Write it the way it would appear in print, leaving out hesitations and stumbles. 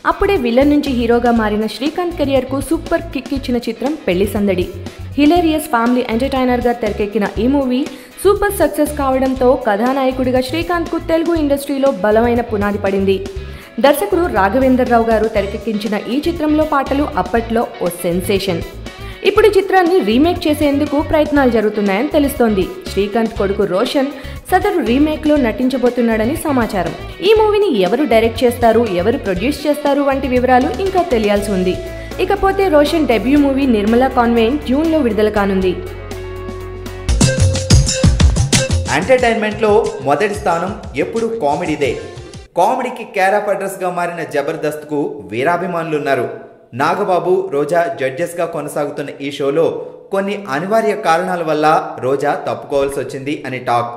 అప్పుడే విలన్ నుంచి హీరోగా మారిన శ్రీకాంత్ కెరియర్కు సూపర్ కిక్ ఇచ్చిన చిత్రం పెళ్లి సందడి. హిలేరియస్ ఫ్యామిలీ ఎంటర్టైనర్గా తెరకెక్కిన ఈ మూవీ సూపర్ సక్సెస్ కావడంతో కథానాయకుడిగా శ్రీకాంత్కు తెలుగు ఇండస్ట్రీలో బలమైన పునాది పడింది. దర్శకుడు రాఘవేందర్ రావు గారు తెరకెక్కించిన ఈ చిత్రంలో పాటలు అప్పట్లో ఓ సెన్సేషన్. ఇప్పుడు ఈ చిత్రాన్ని రీమేక్ చేసేందుకు ప్రయత్నాలు జరుగుతున్నాయని తెలుస్తోంది. శ్రీకాంత్ కొడుకు రోషన్ సదరు రీమేక్లో నటించబోతున్నాడని సమాచారం. ఈ మూవీని ఎవరు డైరెక్ట్ చేస్తారు, ఎవరు ప్రొడ్యూస్ చేస్తారు వంటి వివరాలు ఇంకా తెలియాల్సి ఉంది. ఇకపోతే Roshan debut movie Nirmala convent జూన్లో విడుదల కానుంది. ఎంటర్టైన్మెంట్లో మొదటి స్థానం ఎప్పుడు కామెడీదే. కామెడీకి కేర్ ఆఫ్ అడ్రస్గా మారిన జబర్దస్త్కు వీరాభిమానులున్నారు. నాగబాబు, రోజా జడ్జెస్గా కొనసాగుతున్న ఈ షోలో కొన్ని అనివార్య కారణాల వల్ల రోజా తప్పుకోవాల్సి వచ్చింది అని టాక్.